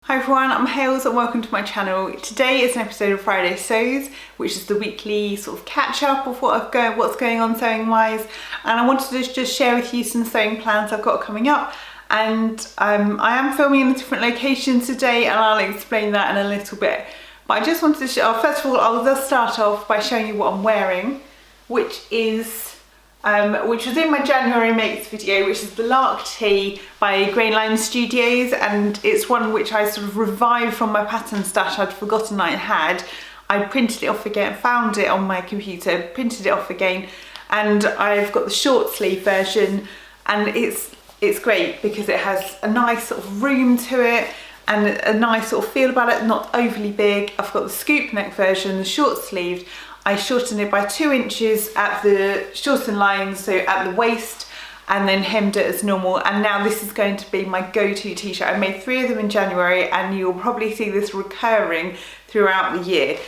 Hi everyone, I'm Hales and welcome to my channel. Today is an episode of Friday Sews, which is the weekly sort of catch up of what's going on sewing wise, and I wanted to just share with you some sewing plans I've got coming up. And I am filming in a different location today and I'll explain that in a little bit. But I just wanted to show, first of all, I'll just start off by showing you what I'm wearing, which was in my January makes video, which is the Lark Tee by Grainline Studios, and it's one which I sort of revived from my pattern stash I'd forgotten I had. I printed it off again, found it on my computer, printed it off again, and I've got the short sleeve version, and it's great because it has a nice sort of room to it and a nice sort of feel about it, not overly big. I've got the scoop neck version, the short sleeved. I shortened it by 2 inches at the shorten line, so at the waist, and then hemmed it as normal. And now this is going to be my go-to t-shirt. I made 3 of them in January and you'll probably see this recurring throughout the year.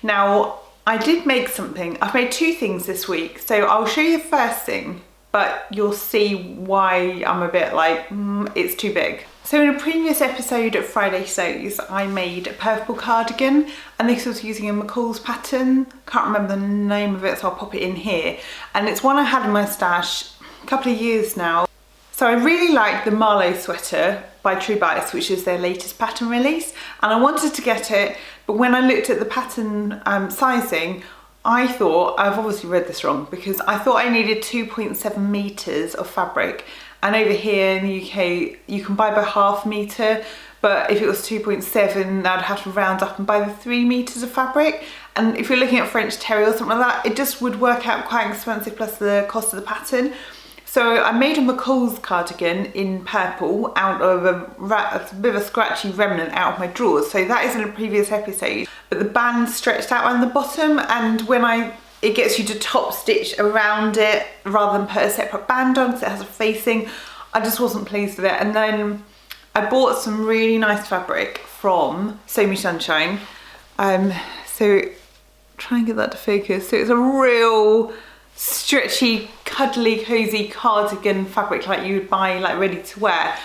Now, I did make something. I've made 2 things this week, so I'll show you the first thing, but you'll see why I'm a bit like, it's too big. So in a previous episode of Friday Sews, I made a purple cardigan, and this was using a McCalls pattern. Can't remember the name of it, so I'll pop it in here. And it's one I had in my stash a couple of years now. So I really like the Marlo Sweater by True Bias, which is their latest pattern release, and I wanted to get it, but when I looked at the pattern sizing, I thought, I've obviously read this wrong, because I thought I needed 2.7 meters of fabric. And over here in the UK, you can buy by ½ meter, but if it was 2.7, I'd have to round up and buy the 3 meters of fabric. And if you're looking at French terry or something like that, it just would work out quite expensive plus the cost of the pattern. So I made a McCalls cardigan in purple out of a bit of a scratchy remnant out of my drawers. So that is in a previous episode, but the band stretched out around the bottom, and when it gets you to top stitch around it rather than put a separate band on because it has a facing. I just wasn't pleased with it. And then I bought some really nice fabric from Sew Me Sunshine. So try and get that to focus. So it's a real stretchy, cuddly, cozy cardigan fabric like you would buy like ready to wear.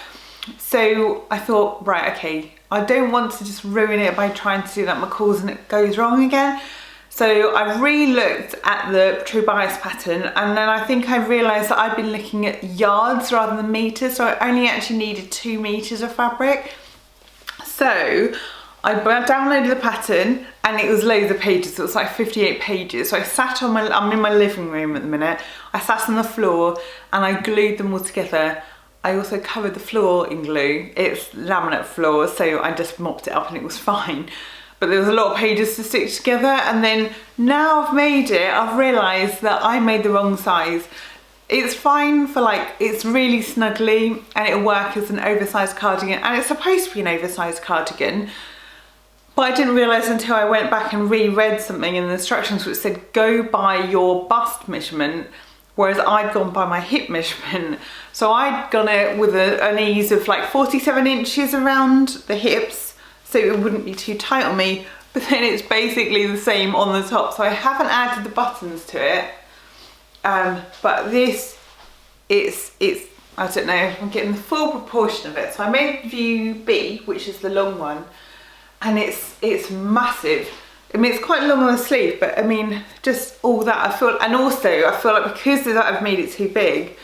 So I thought, right, okay, I don't want to just ruin it by trying to do that McCalls and it goes wrong again. So I re-looked at the True Bias pattern, and then I think I realised that I'd been looking at yards rather than meters, so I only actually needed 2 meters of fabric. So I downloaded the pattern and it was loads of pages, it was like 58 pages. So I sat on I'm in my living room at the minute, I sat on the floor and I glued them all together. I also covered the floor in glue. It's laminate floor, so I just mopped it up and it was fine. But there was a lot of pages to stitch together, and then now I've made it, I've realised that I made the wrong size. It's fine for like, it's really snuggly and it'll work as an oversized cardigan, and it's supposed to be an oversized cardigan, but I didn't realise until I went back and reread something in the instructions which said go by your bust measurement, whereas I'd gone by my hip measurement. So I'd gone it with an ease of like 47 inches around the hips, so it wouldn't be too tight on me, but then it's basically the same on the top. So I haven't added the buttons to it, but this, it's I don't know, I'm getting the full proportion of it. So I made view B, which is the long one, and it's massive. I mean, it's quite long on the sleeve, but I mean, just all that I feel, and also I feel like because I've made it too big,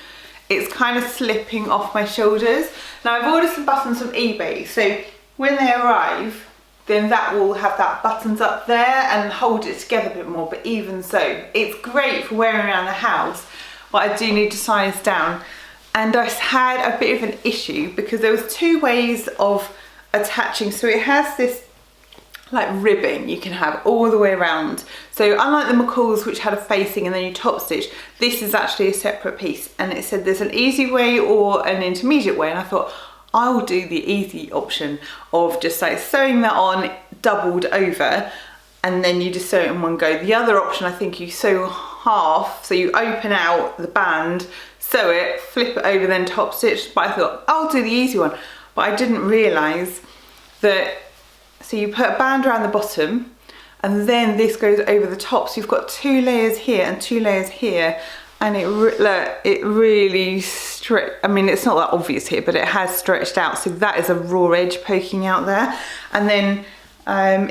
it's kind of slipping off my shoulders. Now I've ordered some buttons from eBay, so when they arrive, then that will have that buttons up there and hold it together a bit more, but even so, it's great for wearing around the house, but I do need to size down. And I had a bit of an issue because there was 2 ways of attaching. So it has this like ribbing you can have all the way around. So unlike the McCalls, which had a facing and then you top stitch, this is actually a separate piece. And it said there's an easy way or an intermediate way, and I thought, I'll do the easy option of just like sewing that on doubled over, and then you just sew it in one go. The other option, I think you sew half, so you open out the band, sew it, flip it over, then top stitch. But I thought, I'll do the easy one. But I didn't realise that, so you put a band around the bottom and then this goes over the top. So you've got 2 layers here and 2 layers here. And look, it really I mean, it's not that obvious here, but it has stretched out. So that is a raw edge poking out there. And then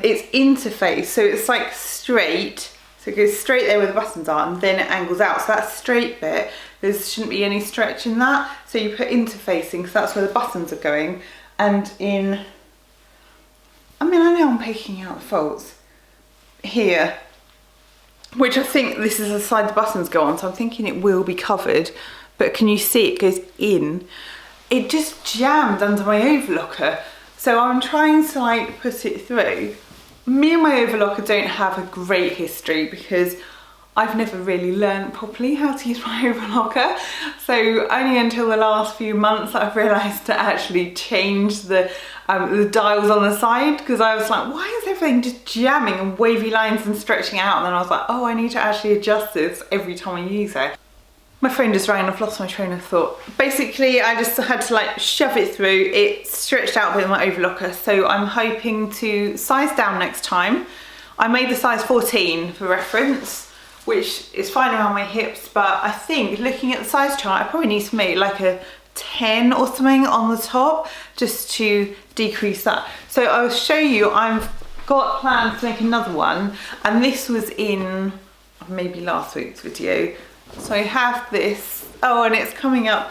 it's interface, so it's like straight. So it goes straight there where the buttons are, and then it angles out. So that straight bit, there shouldn't be any stretch in that. So you put interfacing, because that's where the buttons are going. And I mean, I know I'm poking out the folds here, which I think this is the side the buttons go on, so I'm thinking it will be covered, but can you see it goes in? It just jammed under my overlocker, so I'm trying to like put it through. Me and my overlocker don't have a great history because I've never really learned properly how to use my overlocker, so only until the last few months I've realised to actually change the dials on the side, because I was like, why is everything just jamming and wavy lines and stretching out? And then I was like, oh, I need to actually adjust this every time I use it. My phone just rang and I've lost my train of thought. Basically, I just had to like shove it through. It stretched out a bit in my overlocker, so I'm hoping to size down next time. I made the size 14 for reference, which is fine around my hips, but I think looking at the size chart, I probably need to make like a 10 or something on the top just to decrease that. So I'll show you, I've got plans to make another one, and this was in maybe last week's video. So I have this, oh, and it's coming up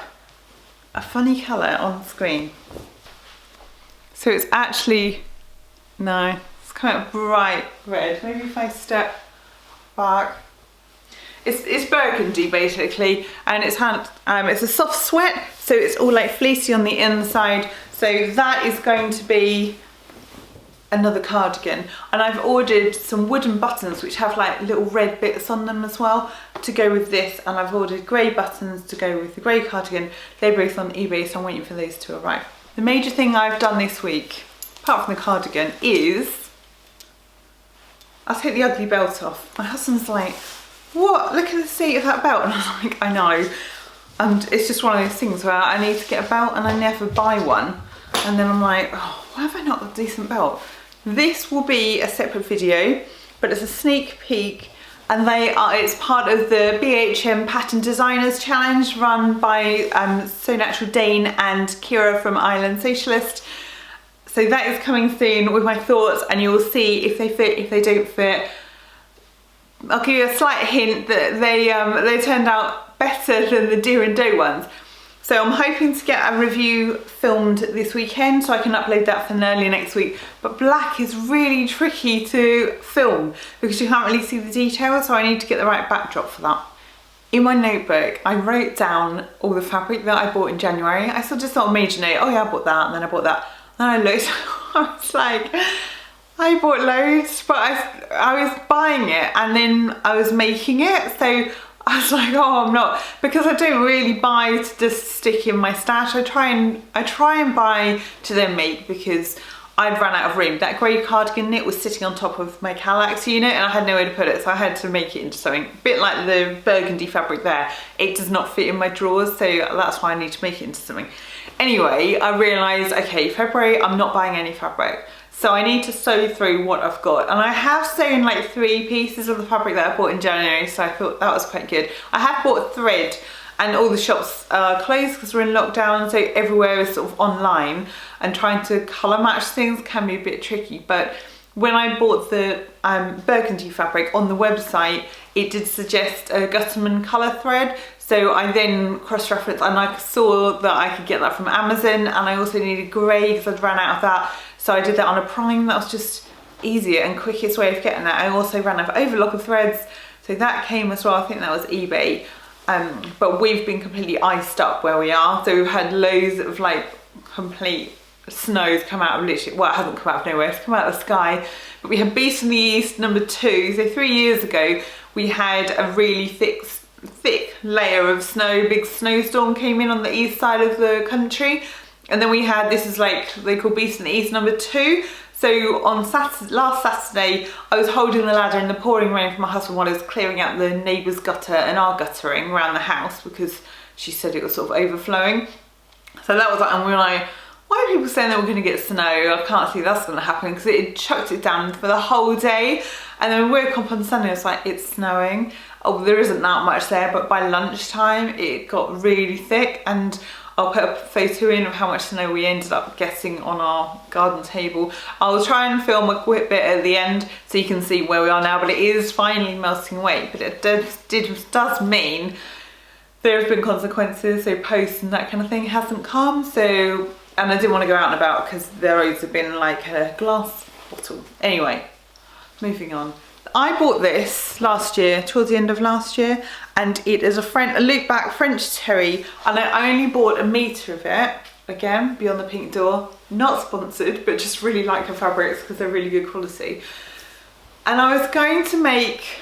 a funny colour on screen. So it's actually, no, it's coming up bright red. Maybe if I step back. It's burgundy basically, and it's a soft sweat, so it's all like fleecy on the inside. So that is going to be another cardigan, and I've ordered some wooden buttons which have like little red bits on them as well to go with this, and I've ordered grey buttons to go with the grey cardigan. They're both on eBay, so I'm waiting for those to arrive. The major thing I've done this week, apart from the cardigan, is I'll take the ugly belt off. My husband's like, what? Look at the seat of that belt. And I was like, I know. And it's just one of those things where I need to get a belt and I never buy one. And then I'm like, oh, why have I not got a decent belt? This will be a separate video, but it's a sneak peek, and it's part of the BHM Pattern Designers Challenge run by So Natural Dane and Kira from Island Socialist. So that is coming soon with my thoughts, and you'll see if they fit, if they don't fit. I'll give you a slight hint that they turned out better than the deer and doe ones. So I'm hoping to get a review filmed this weekend so I can upload that for early next week. But black is really tricky to film because you can't really see the details, so I need to get the right backdrop for that. In my notebook, I wrote down all the fabric that I bought in January. I sort of just thought major note, oh yeah, I bought that, and then I bought that. And I looked, I was like, I bought loads, but I was buying it and then I was making it, so I was like, oh, I'm not, because I don't really buy to just stick in my stash. I try and buy to then make, because I'd run out of room. That grey cardigan knit was sitting on top of my Kallax unit and I had nowhere to put it, so I had to make it into something. A bit like the burgundy fabric there, it does not fit in my drawers, so that's why I need to make it into something. Anyway, I realised, okay, February, I'm not buying any fabric. So I need to sew through what I've got. And I have sewn like 3 pieces of the fabric that I bought in January, so I thought that was quite good. I have bought thread, and all the shops are closed because we're in lockdown, so everywhere is sort of online, and trying to colour match things can be a bit tricky. But when I bought the burgundy fabric on the website, it did suggest a Gutterman colour thread. So I then cross-referenced, and I saw that I could get that from Amazon, and I also needed grey because I'd ran out of that. So I did that on a prime. That was just easier and quickest way of getting that. I also ran out of overlocker threads, so that came as well. I think that was eBay. But we've been completely iced up where we are. So we've had loads of like complete snows come out of literally, well, it hasn't come out of nowhere, it's come out of the sky. But we had Beast in the East #2. So 3 years ago, we had a really thick layer of snow. Big snowstorm came in on the east side of the country. And then we had, this is like, they call Beast in the East #2. So on last Saturday, I was holding the ladder in the pouring rain for my husband while I was clearing out the neighbour's gutter and our guttering around the house, because she said it was sort of overflowing. So that was like, and we were like, why are people saying that we're going to get snow? I can't see that's going to happen, because it chucked it down for the whole day. And then we woke up on Sunday, it's like, it's snowing. Oh, there isn't that much there, but by lunchtime it got really thick, and I'll put a photo in of how much snow we ended up getting on our garden table. I'll try and film a quick bit at the end so you can see where we are now, but it is finally melting away. But it does mean there have been consequences, so post and that kind of thing hasn't come. So, and I didn't want to go out and about because there always have been like a glass bottle. Anyway, moving on. I bought this last year, towards the end of last year, and it is a loop back French terry, and I only bought a metre of it. Again, beyond the pink door, not sponsored, but just really like her fabrics because they're really good quality. And I was going to make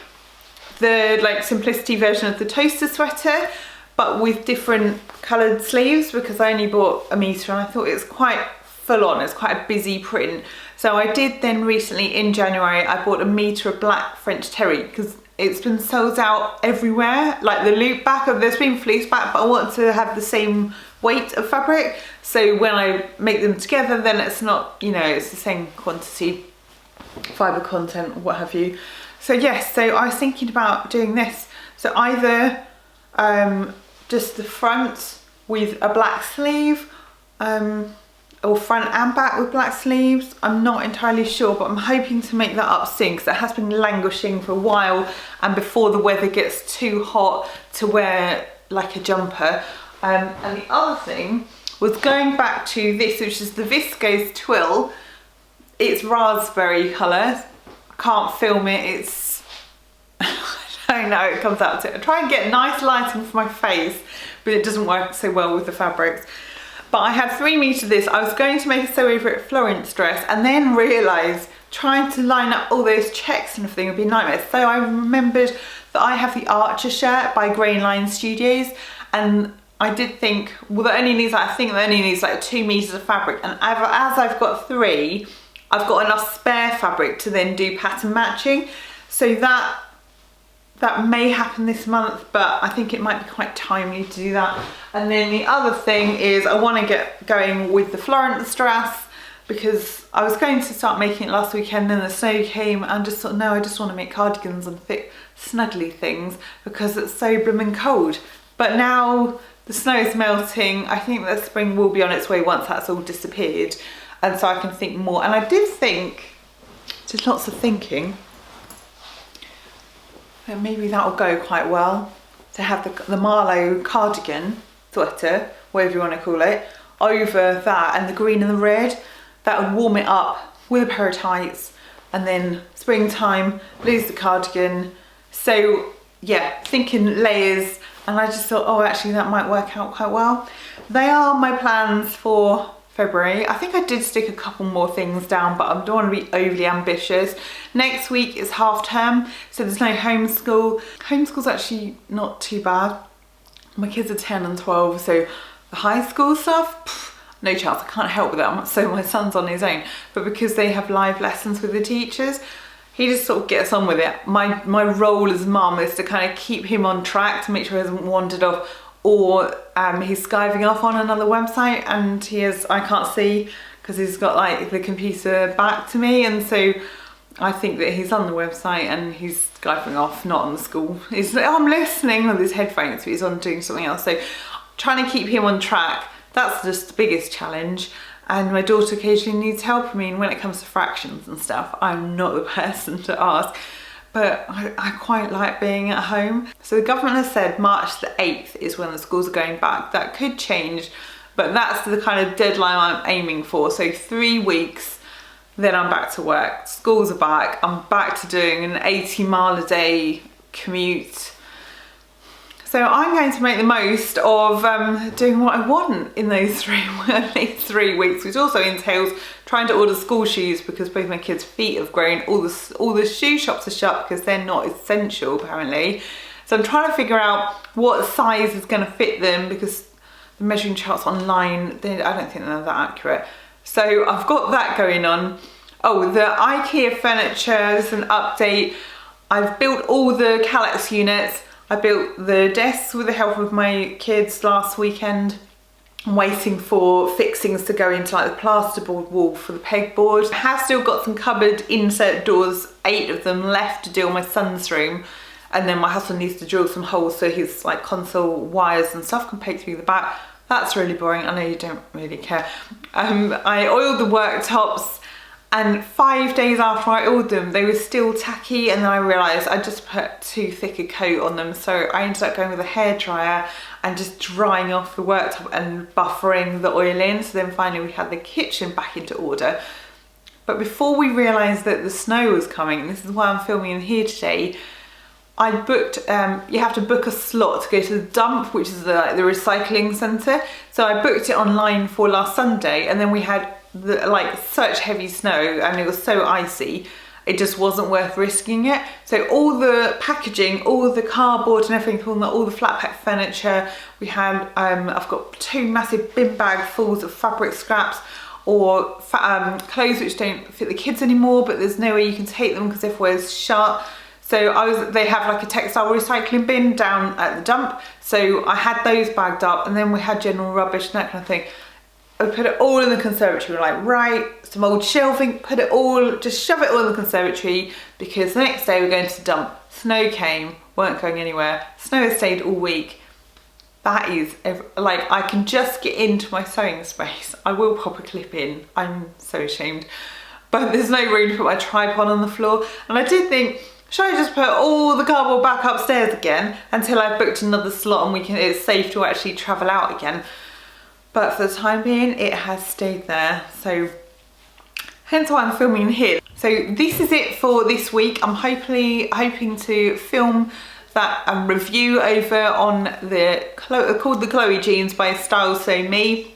the like simplicity version of the toaster sweater, but with different coloured sleeves, because I only bought a metre and I thought it was quite full on, it's quite a busy print. So I did then recently in January, I bought a metre of black French terry because it's been sold out everywhere. Like the loop back of, there's been fleece back, but I want to have the same weight of fabric. So when I make them together, then it's not, you know, it's the same quantity, fibre content, what have you. So yes, so I was thinking about doing this. So either just the front with a black sleeve, or front and back with black sleeves. I'm not entirely sure, but I'm hoping to make that up soon because it has been languishing for a while, and before the weather gets too hot to wear like a jumper. And the other thing was going back to this, which is the viscose twill. It's raspberry colour. I can't film it, it's I don't know, it comes out to it. I try and get nice lighting for my face, but it doesn't work so well with the fabrics. But I had 3 meters of this. I was going to make a Sew Over It Florence dress, and then realised trying to line up all those checks and everything would be a nightmare. So I remembered that I have the Archer Shirt by Grainline Studios, and I did think, well, that only needs, I think that only needs like 2 meters of fabric, and as I've got 3, I've got enough spare fabric to then do pattern matching. So that may happen this month, but I think it might be quite timely to do that. And then the other thing is I want to get going with the Florence dress, because I was going to start making it last weekend, then the snow came and just thought, no, I just want to make cardigans and thick snuggly things because it's so blooming cold. But now the snow is melting, I think that spring will be on its way once that's all disappeared, and so I can think more. And I did think, just lots of thinking, and maybe that will go quite well to have the Marlo cardigan sweater, whatever you want to call it, over that, and the green and the red. That would warm it up with a pair of tights, and then springtime, lose the cardigan. So yeah, thinking layers, and I just thought, oh, actually that might work out quite well. They are my plans for February. I think I did stick a couple more things down, but I don't want to be overly ambitious. Next week is half term, so there's no homeschool. Homeschool's actually not too bad. My kids are 10 and 12, so the high school stuff, no chance, I can't help with that. So my son's on his own, but because they have live lessons with the teachers, he just sort of gets on with it. My role as mum is to kind of keep him on track, to make sure he hasn't wandered off, or he's skiving off on another website, and I can't see because he's got like the computer back to me, and so I think that he's on the website and he's skiving off, not on the school. I'm listening with his headphones, but he's on doing something else. So trying to keep him on track, that's just the biggest challenge. And my daughter occasionally needs help. I mean, when it comes to fractions and stuff, I'm not the person to ask, but I quite like being at home. So the government has said March the 8th is when the schools are going back. That could change, but that's the kind of deadline I'm aiming for. So 3 weeks, then I'm back to work. Schools are back. I'm back to doing an 80-mile a day commute. So I'm going to make the most of doing what I want in those 3 weeks, which also entails trying to order school shoes because both my kids' feet have grown. All the shoe shops are shut because they're not essential apparently. So I'm trying to figure out what size is going to fit them, because the measuring charts online, I don't think they're that accurate. So I've got that going on. Oh, the IKEA furniture is an update. I've built all the Kallax units. I built the desks with the help of my kids last weekend. I'm waiting for fixed fixings to go into like the plasterboard wall for the pegboard. I have still got some cupboard insert doors, 8 of them left to do on my son's room. And then my husband needs to drill some holes so his like console wires and stuff can poke through the back. That's really boring. I know you don't really care. I oiled the worktops, and 5 days after I oiled them, they were still tacky, and then I realised I just put too thick a coat on them. So I ended up going with a hairdryer and just drying off the worktop and buffering the oil in. So then finally we had the kitchen back into order. But before we realised that the snow was coming, and this is why I'm filming in here today, I booked, you have to book a slot to go to the dump, which is the recycling centre. So I booked it online for last Sunday, and then we had such heavy snow and it was so icy, it just wasn't worth risking it. So all the packaging, all the cardboard and everything, all the flat pack furniture, we had, I've got 2 massive bin bag fulls of fabric scraps or clothes which don't fit the kids anymore, but there's no way you can take them because everywhere's shut. So they have like a textile recycling bin down at the dump. So I had those bagged up, and then we had general rubbish and that kind of thing. I put it all in the conservatory. We're like, right, some old shelving, put it all, just shove it all in the conservatory, because the next day we're going to the dump. Snow came, weren't going anywhere. Snow has stayed all week. That is, like, I can just get into my sewing space. I will pop a clip in. I'm so ashamed. But there's no room to put my tripod on the floor. And I did think, should I just put all the cardboard back upstairs again until I've booked another slot and it's safe to actually travel out again? But for the time being, it has stayed there. So hence why I'm filming here. So this is it for this week. I'm hoping to film that review over on called the Chloe jeans by Style So Me.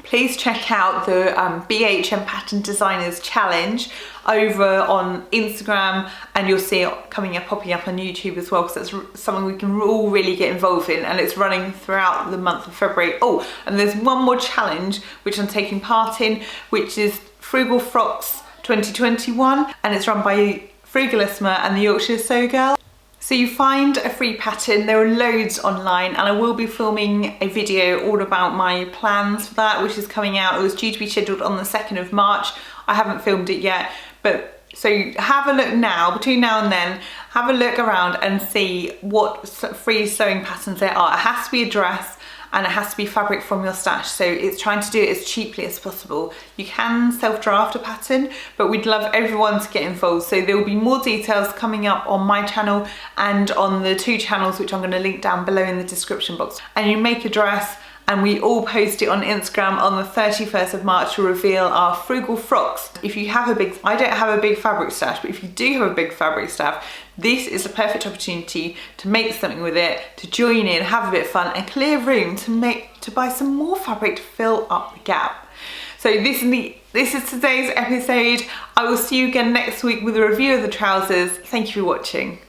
Please check out the BHM Pattern Designers Challenge over on Instagram, and you'll see it popping up on YouTube as well, because that's something we can all really get involved in, and it's running throughout the month of February. Oh, and there's one more challenge which I'm taking part in, which is Frugal Frocks 2021, and it's run by Frugalissima and the Yorkshire Sew Girl. So you find a free pattern, there are loads online, and I will be filming a video all about my plans for that, which is coming out. It was due to be scheduled on the 2nd of March. I haven't filmed it yet, but so have a look now, between now and then, have a look around and see what free sewing patterns there are. It has to be a dress, and it has to be fabric from your stash, so it's trying to do it as cheaply as possible. You can self-draft a pattern, but we'd love everyone to get involved. So there will be more details coming up on my channel and on the 2 channels which I'm going to link down below in the description box. And you make a dress, and we all post it on Instagram on the 31st of March to reveal our frugal frocks. If you have I don't have a big fabric stash, but if you do have a big fabric stash, this is the perfect opportunity to make something with it, to join in, have a bit of fun, and clear room to buy some more fabric to fill up the gap. So this is today's episode. I will see you again next week with a review of the trousers. Thank you for watching.